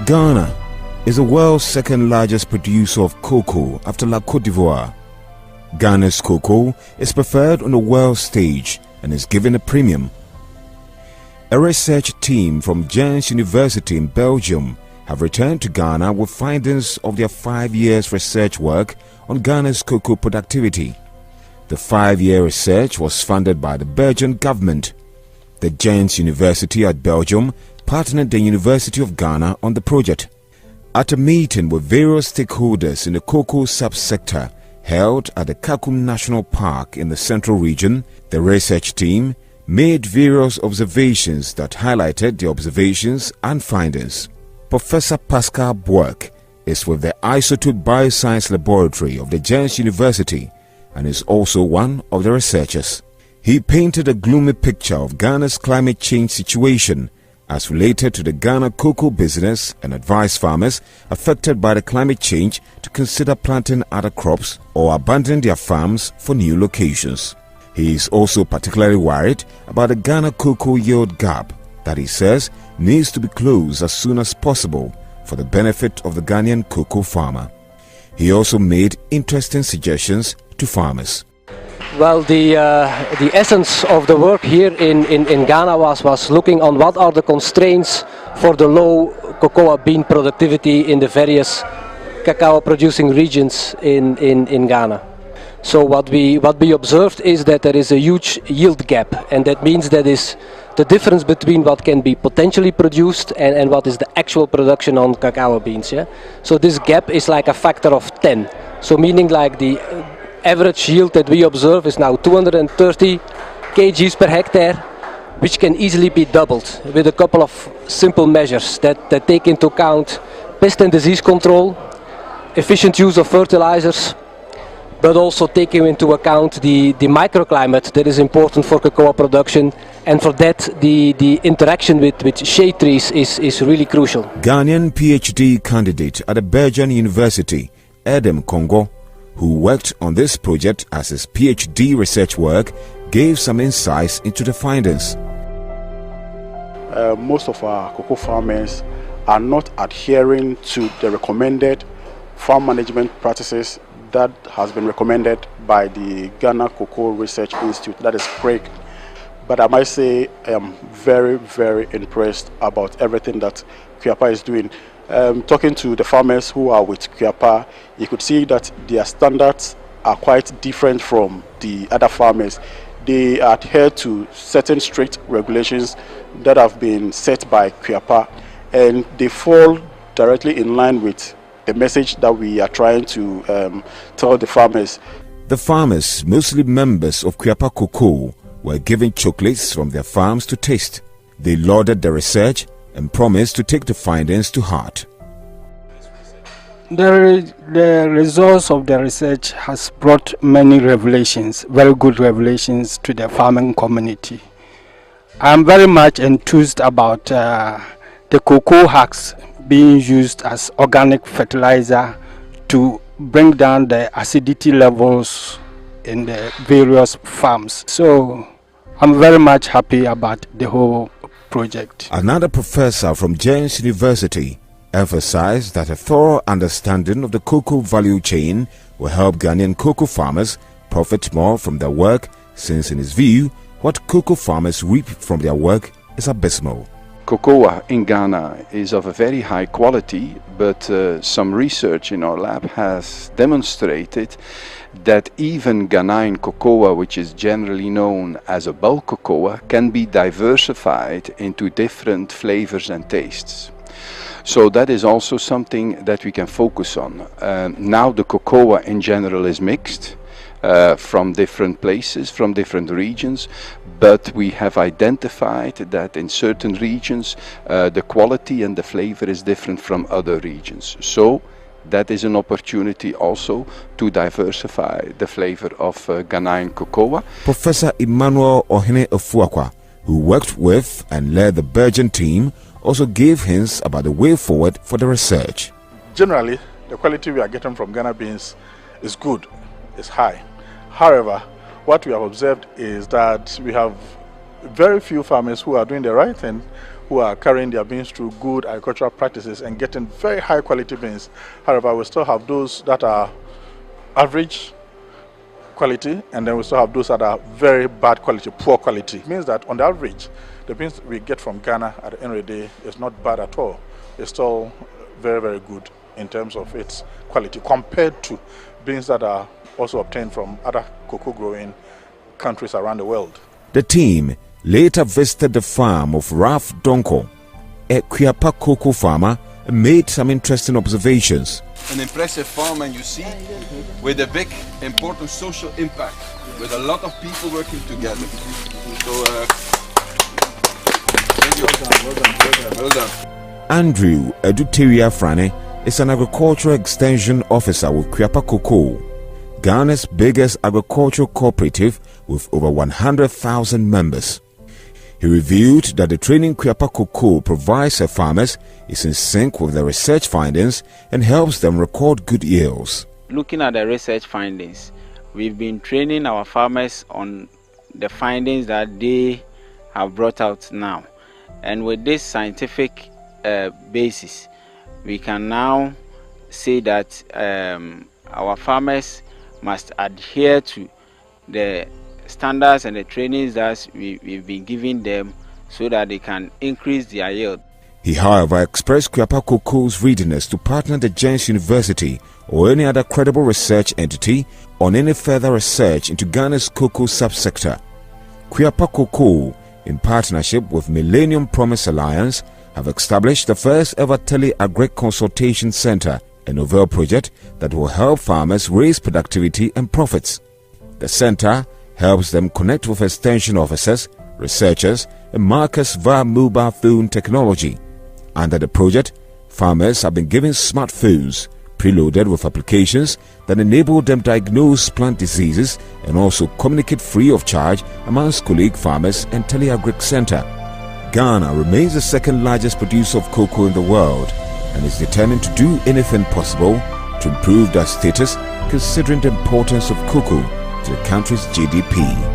Ghana is the world's second largest producer of cocoa after La Côte d'Ivoire. Ghana's cocoa is preferred on the world stage and is given a premium. A research team from Ghent University in Belgium have returned to Ghana with findings of their 5 years research work on Ghana's cocoa productivity. The 5-year research was funded by the Belgian government. The Ghent University at Belgium partnered the University of Ghana on the project. At a meeting with various stakeholders in the cocoa subsector held at the KOKOO National Park in the Central Region, the research team made various observations that highlighted the observations and findings. Professor Pascal Bouak is with the Isotope Bioscience Laboratory of the Ghent University and is also one of the researchers. He painted a gloomy picture of Ghana's climate change situation as related to the Ghana cocoa business and advised farmers affected by the climate change to consider planting other crops or abandoning their farms for new locations. He is also particularly worried about the Ghana cocoa yield gap that he says needs to be closed as soon as possible for the benefit of the Ghanaian cocoa farmer. He also made interesting suggestions to farmers. Well, the essence of the work here in Ghana was looking on what are the constraints for the low cocoa bean productivity in the various cacao producing regions in Ghana. So what we observed is that there is a huge yield gap, and that means that is the difference between what can be potentially produced and what is the actual production on cacao beans. Yeah? So this gap is like a factor of 10. So meaning like the average yield that we observe is now 230 kgs per hectare, which can easily be doubled with a couple of simple measures that take into account pest and disease control, efficient use of fertilizers, but also taking into account the microclimate that is important for cocoa production, and for that the interaction with shade trees is really crucial. Ghanaian PhD candidate at the Belgian University, Adam Congo, who worked on this project as his PhD research work, gave some insights into the findings. Most of our cocoa farmers are not adhering to the recommended farm management practices that has been recommended by the Ghana Cocoa Research Institute, that is CREG. But I might say I am very, very impressed about everything that KUAPA is doing. Talking to the farmers who are with KUAPA, you could see that their standards are quite different from the other farmers. They adhere to certain strict regulations that have been set by KUAPA, and they fall directly in line with the message that we are trying to tell the farmers. The farmers, mostly members of KUAPA Cocoa, were given chocolates from their farms to taste. They lauded the research and promised to take the findings to heart. The results of the research has brought many revelations, very good revelations to the farming community. I'm very much enthused about the cocoa husk being used as organic fertilizer to bring down the acidity levels in the various farms. So I'm very much happy about the whole project. Another professor from Ghent University emphasized that a thorough understanding of the cocoa value chain will help Ghanaian cocoa farmers profit more from their work, since in his view, what cocoa farmers reap from their work is abysmal. Cocoa in Ghana is of a very high quality, but some research in our lab has demonstrated that even Ghanaian cocoa, which is generally known as a bulk cocoa, can be diversified into different flavors and tastes. So that is also something that we can focus on. Now the cocoa in general is mixed from different places, from different regions, but we have identified that in certain regions the quality and the flavor is different from other regions. So that is an opportunity also to diversify the flavor of Ghanaian cocoa. Professor Emmanuel Ohene Ofuakwa, who worked with and led the Belgian team, also gave hints about the way forward for the research. Generally, the quality we are getting from Ghana beans is good, is high. However, what we have observed is that we have very few farmers who are doing the right thing, who are carrying their beans through good agricultural practices and getting very high quality beans. However, we still have those that are average quality, and then we still have those that are very bad quality, poor quality. It means that on the average, the beans we get from Ghana at the end of the day is not bad at all. It's still very, very good in terms of its quality compared to beans that are also obtained from other cocoa growing countries around the world. The team later visited the farm of Ralph Donko, a KUAPA cocoa farmer, and made some interesting observations. An impressive farm, and you see, with a big important social impact, with a lot of people working together. So, thank you. Well done. Andrew Eduteria Frane is an agricultural extension officer with KUAPA Cocoa, Ghana's biggest agricultural cooperative with over 100,000 members. He revealed that the training KUAPA Cocoa provides her farmers is in sync with the research findings and helps them record good yields. Looking at the research findings, we've been training our farmers on the findings that they have brought out now. And with this scientific basis, we can now say that our farmers must adhere to the standards and the trainings that we've been giving them so that they can increase their yield. He, however, expressed KUAPA Cocoa's readiness to partner the James University or any other credible research entity on any further research into Ghana's cocoa subsector. KUAPA Cocoa, in partnership with Millennium Promise Alliance, have established the first ever tele-agric consultation center, a novel project that will help farmers raise productivity and profits. The center helps them connect with extension officers, researchers, and marketers via mobile phone technology. Under the project, farmers have been given smartphones preloaded with applications that enable them to diagnose plant diseases and also communicate free of charge amongst colleague farmers and tele-agric center. Ghana remains the second largest producer of cocoa in the world and is determined to do anything possible to improve their status, considering the importance of cocoa to the country's GDP.